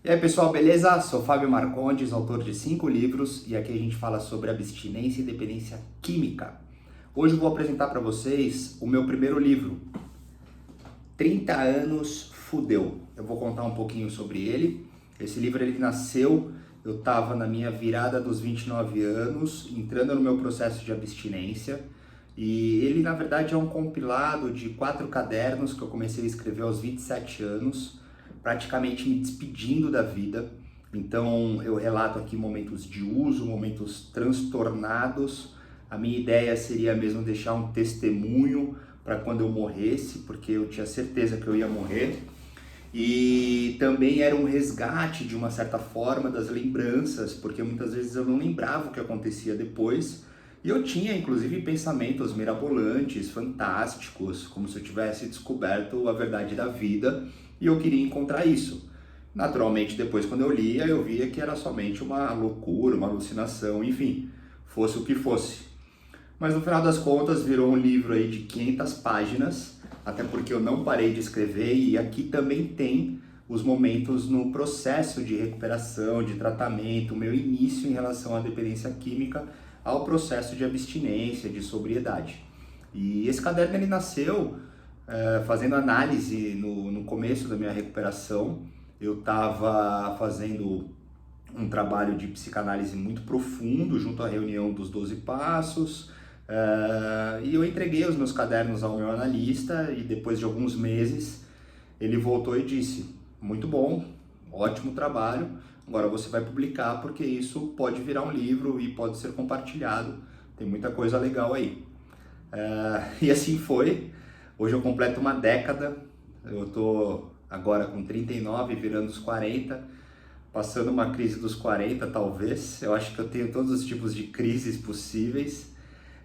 E aí pessoal, beleza? Sou Fábio Marcondes, autor de 5 livros e aqui a gente fala sobre abstinência e dependência química. Hoje eu vou apresentar para vocês o meu primeiro livro, 30 anos fudeu. Eu vou contar um pouquinho sobre ele. Esse livro ele nasceu, eu estava na minha virada dos 29 anos, entrando no meu processo de abstinência. E ele na verdade é um compilado de 4 cadernos que eu comecei a escrever aos 27 anos, praticamente me despedindo da vida. Então eu relato aqui momentos de uso, momentos transtornados. A minha ideia seria mesmo deixar um testemunho para quando eu morresse, porque eu tinha certeza que eu ia morrer. E também era um resgate de uma certa forma das lembranças, porque muitas vezes eu não lembrava o que acontecia depois. E eu tinha inclusive pensamentos mirabolantes, fantásticos, como se eu tivesse descoberto a verdade da vida e eu queria encontrar isso. Naturalmente, depois quando eu lia, eu via que era somente uma loucura, uma alucinação, enfim, fosse o que fosse. Mas no final das contas virou um livro aí de 500 páginas, até porque eu não parei de escrever e aqui também tem os momentos no processo de recuperação, de tratamento, o meu início em relação à dependência química, ao processo de abstinência, de sobriedade. E esse caderno ele nasceu fazendo análise no começo da minha recuperação. Eu estava fazendo um trabalho de psicanálise muito profundo junto à reunião dos 12 passos, e eu entreguei os meus cadernos ao meu analista e depois de alguns meses ele voltou e disse: muito bom, ótimo trabalho, agora você vai publicar porque isso pode virar um livro e pode ser compartilhado, tem muita coisa legal aí. E assim foi. Hoje eu completo uma década, eu tô agora com 39, virando os 40, passando uma crise dos 40 talvez. Eu acho que eu tenho todos os tipos de crises possíveis.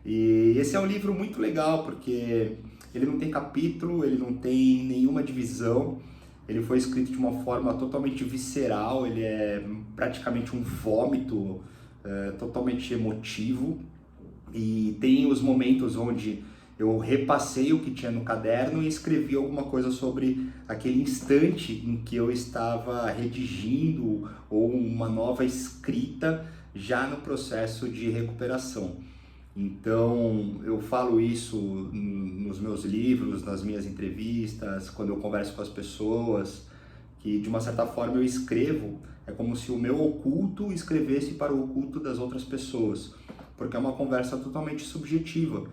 E esse é um livro muito legal porque ele não tem capítulo, ele não tem nenhuma divisão. Ele foi escrito de uma forma totalmente visceral, ele é praticamente um vômito, totalmente emotivo. E tem os momentos onde eu repassei o que tinha no caderno e escrevi alguma coisa sobre aquele instante em que eu estava redigindo ou uma nova escrita já no processo de recuperação. Então eu falo isso nos meus livros, nas minhas entrevistas, quando eu converso com as pessoas, que de uma certa forma eu escrevo, é como se o meu oculto escrevesse para o oculto das outras pessoas, porque é uma conversa totalmente subjetiva.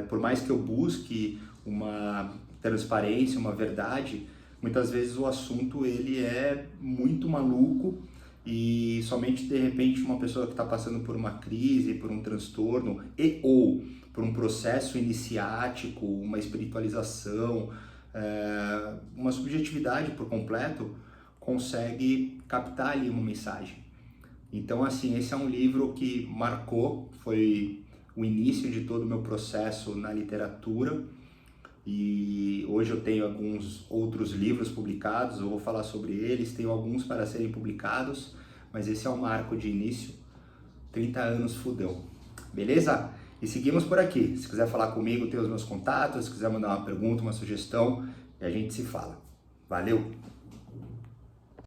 Por mais que eu busque uma transparência, uma verdade, muitas vezes o assunto ele é muito maluco e somente de repente uma pessoa que está passando por uma crise, por um transtorno e ou por um processo iniciático, uma espiritualização, uma subjetividade por completo, consegue captar ali uma mensagem. Então assim, esse é um livro que marcou, foi o início de todo o meu processo na literatura. E hoje eu tenho alguns outros livros publicados, eu vou falar sobre eles, tenho alguns para serem publicados, mas esse é o marco de início, 30 anos fudeu, beleza? E seguimos por aqui, se quiser falar comigo tem os meus contatos, se quiser mandar uma pergunta, uma sugestão, e a gente se fala. Valeu!